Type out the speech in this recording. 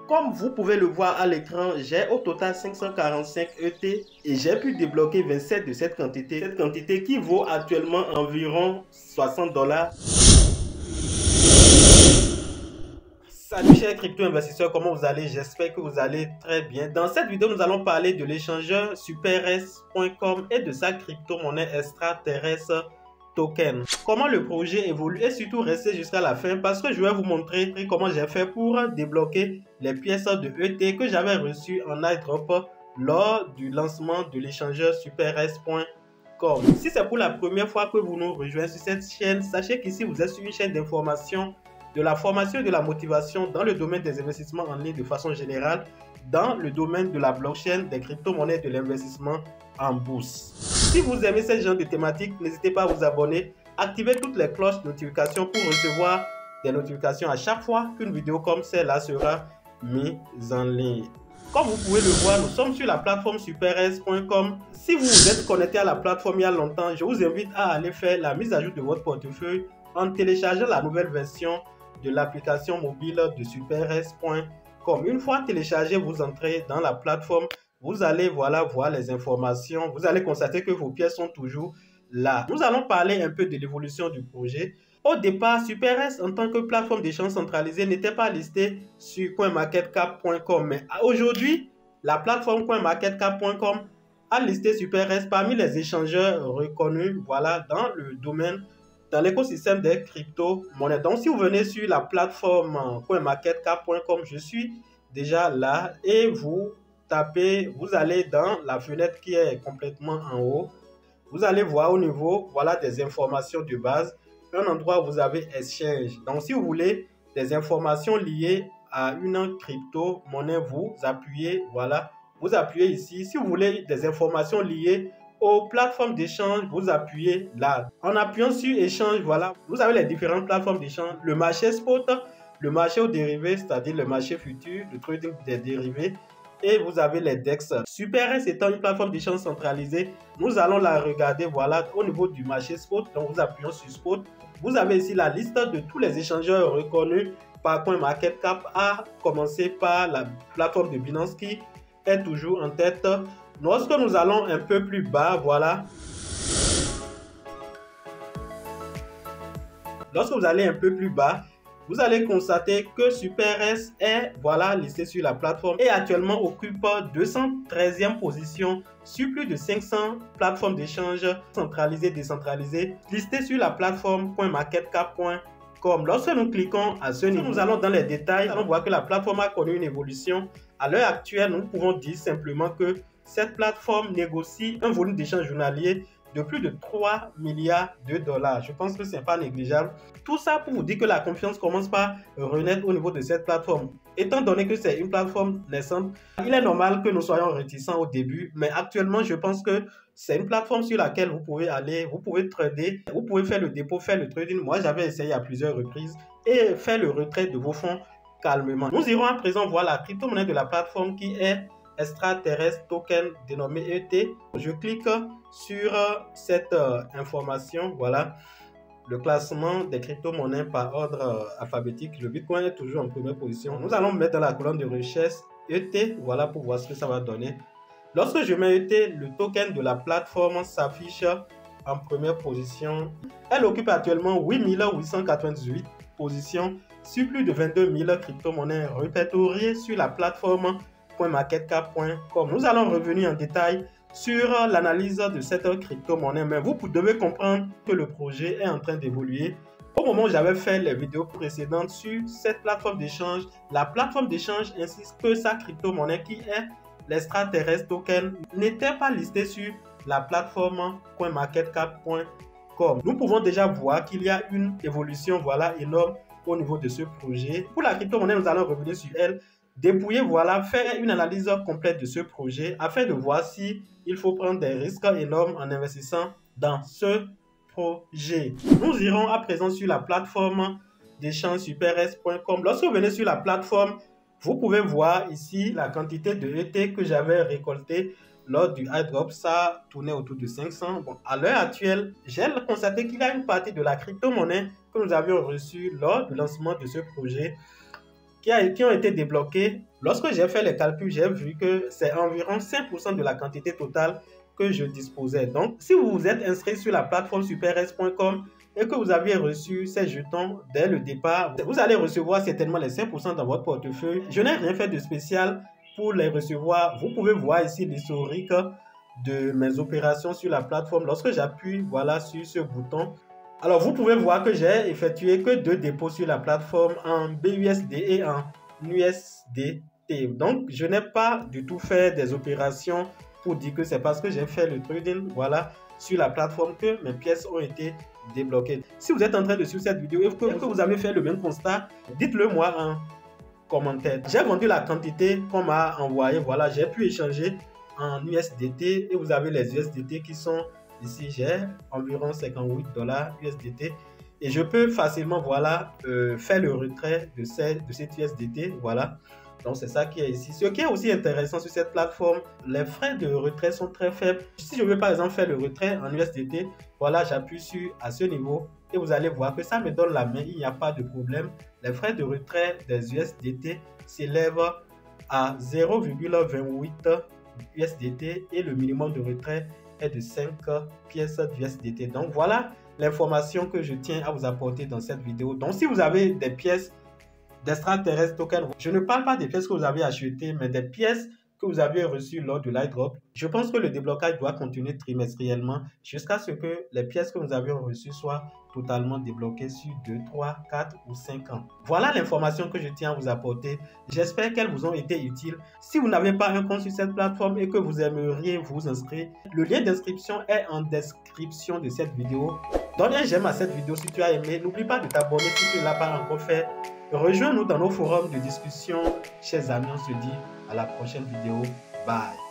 Comme vous pouvez le voir à l'écran, j'ai au total 545 ET et j'ai pu débloquer 27 de cette quantité. Cette quantité qui vaut actuellement environ 60 $. Salut chers crypto-investisseurs, comment vous allez? J'espère que vous allez très bien. Dans cette vidéo, nous allons parler de l'échangeur SuperS.com et de sa crypto-monnaie extraterrestre token. Comment le projet évolue et surtout restez jusqu'à la fin parce que je vais vous montrer comment j'ai fait pour débloquer les pièces de ET que j'avais reçues en airdrop lors du lancement de l'échangeur SuperS.com. Si c'est pour la première fois que vous nous rejoignez sur cette chaîne, sachez qu'ici vous êtes sur une chaîne d'information, de la formation et de la motivation dans le domaine des investissements en ligne de façon générale, dans le domaine de la blockchain, des crypto-monnaies, de l'investissement en bourse. Si vous aimez ce genre de thématique, n'hésitez pas à vous abonner, activer toutes les cloches de notification pour recevoir des notifications à chaque fois qu'une vidéo comme celle-là sera mise en ligne. Comme vous pouvez le voir, nous sommes sur la plateforme SuperS.com. Si vous vous êtes connecté à la plateforme il y a longtemps, je vous invite à aller faire la mise à jour de votre portefeuille en téléchargeant la nouvelle version de l'application mobile de SuperS.com. Une fois téléchargé, vous entrez dans la plateforme, vous allez voir les informations, vous allez constater que vos pièces sont toujours là. Nous allons parler un peu de l'évolution du projet. Au départ, SuperS en tant que plateforme d'échange centralisée n'était pas listée sur CoinMarketCap.com, mais aujourd'hui, la plateforme CoinMarketCap.com a listé SuperS parmi les échangeurs reconnus dans le domaine, dans l'écosystème des crypto-monnaies. Donc, si vous venez sur la plateforme CoinMarketCap.com, je suis déjà là et vous tapez, vous allez dans la fenêtre qui est complètement en haut. Vous allez voir au niveau des informations de base, un endroit où vous avez Exchange. Donc, si vous voulez des informations liées à une crypto-monnaie, vous appuyez, vous appuyez ici. Si vous voulez des informations liées aux plateformes d'échange, vous appuyez là. En appuyant sur échange, vous avez les différentes plateformes d'échange. Le marché spot, le marché aux dérivés, c'est-à-dire le marché futur, le trading des dérivés. Et vous avez les DEX. SuperS étant une plateforme d'échange centralisée, nous allons la regarder au niveau du marché spot. Donc nous appuyons sur spot. Vous avez ici la liste de tous les échangeurs reconnus par CoinMarketCap, à commencer par la plateforme de Binance qui est toujours en tête. Lorsque nous allons un peu plus bas, lorsque vous allez un peu plus bas, vous allez constater que SuperS est listé sur la plateforme et actuellement occupe 213e position sur plus de 500 plateformes d'échange centralisées et décentralisées listées sur la plateforme CoinMarketCap.com. Lorsque nous cliquons à ce niveau, nous allons dans les détails, on voit que la plateforme a connu une évolution. À l'heure actuelle, nous pouvons dire simplement que cette plateforme négocie un volume d'échange journalier de plus de 3 milliards de dollars. Je pense que ce n'est pas négligeable. Tout ça pour vous dire que la confiance commence par renaître au niveau de cette plateforme. Étant donné que c'est une plateforme naissante, il est normal que nous soyons réticents au début, mais actuellement, je pense que c'est une plateforme sur laquelle vous pouvez aller, vous pouvez trader, vous pouvez faire le dépôt, faire le trading. Moi, j'avais essayé à plusieurs reprises et faire le retrait de vos fonds calmement. Nous irons à présent voir la crypto-monnaie de la plateforme qui est extraterrestre token dénommé ET. Je clique sur cette information, le classement des crypto-monnaies par ordre alphabétique. Le Bitcoin est toujours en première position. Nous allons mettre dans la colonne de recherche ET, pour voir ce que ça va donner. Lorsque je mets ET, le token de la plateforme s'affiche en première position. Elle occupe actuellement 8898 positions sur plus de 22 000 crypto-monnaies répertoriées sur la plateforme CoinMarketCap.com. Nous allons revenir en détail sur l'analyse de cette crypto-monnaie, mais vous devez comprendre que le projet est en train d'évoluer. Au moment où j'avais fait les vidéos précédentes sur cette plateforme d'échange, la plateforme d'échange insiste que sa crypto-monnaie qui est l'extraterrestre token n'était pas listée sur la plateforme CoinMarketCap.com. Nous pouvons déjà voir qu'il y a une évolution énorme au niveau de ce projet. Pour la crypto-monnaie, nous allons revenir sur elle, dépouiller, faire une analyse complète de ce projet afin de voir si il faut prendre des risques énormes en investissant dans ce projet. Nous irons à présent sur la plateforme d'échange SuperS.com. Lorsque vous venez sur la plateforme, vous pouvez voir ici la quantité de ET que j'avais récolté lors du airdrop. Ça tournait autour de 500. À l'heure actuelle, j'ai constaté qu'il y a une partie de la crypto-monnaie que nous avions reçue lors du lancement de ce projet qui ont été débloqués. Lorsque j'ai fait les calculs, j'ai vu que c'est environ 5% de la quantité totale que je disposais. Donc, si vous vous êtes inscrit sur la plateforme supers.com et que vous aviez reçu ces jetons dès le départ, vous allez recevoir certainement les 5% dans votre portefeuille. Je n'ai rien fait de spécial pour les recevoir. Vous pouvez voir ici l'historique de mes opérations sur la plateforme. Lorsque j'appuie voilà, sur ce bouton, alors vous pouvez voir que j'ai effectué que 2 dépôts sur la plateforme en BUSD et en USDT. Donc, je n'ai pas du tout fait des opérations pour dire que c'est parce que j'ai fait le trading voilà, sur la plateforme que mes pièces ont été débloquées. Si vous êtes en train de suivre cette vidéo et que vous avez fait le même constat, dites-le moi en commentaire. J'ai vendu la quantité qu'on m'a envoyée. Voilà, j'ai pu échanger en USDT et vous avez les USDT qui sont ici. J'ai environ 58 $ USDT et je peux facilement voilà, faire le retrait de cette USDT. Voilà. Donc, c'est ça qui est ici. Ce qui est aussi intéressant sur cette plateforme, les frais de retrait sont très faibles. Si je veux par exemple faire le retrait en USDT, voilà, j'appuie à ce niveau et vous allez voir que ça me donne la main. Il n'y a pas de problème. Les frais de retrait des USDT s'élèvent à 0,28 USDT et le minimum de retrait est de 5 pièces d'USDT. Donc, voilà l'information que je tiens à vous apporter dans cette vidéo. Donc, si vous avez des pièces d'extraterrestres token, je ne parle pas des pièces que vous avez achetées, mais des pièces que vous avez reçues lors de l'airdrop. Je pense que le déblocage doit continuer trimestriellement jusqu'à ce que les pièces que nous avions reçues soient totalement débloquées sur 2, 3, 4 ou 5 ans. Voilà l'information que je tiens à vous apporter. J'espère qu'elles vous ont été utiles. Si vous n'avez pas un compte sur cette plateforme et que vous aimeriez vous inscrire, le lien d'inscription est en description de cette vidéo. Donne un j'aime à cette vidéo si tu as aimé. N'oublie pas de t'abonner si tu ne l'as pas encore fait. Rejoins-nous dans nos forums de discussion. Chers amis, on se dit à la prochaine vidéo. Bye.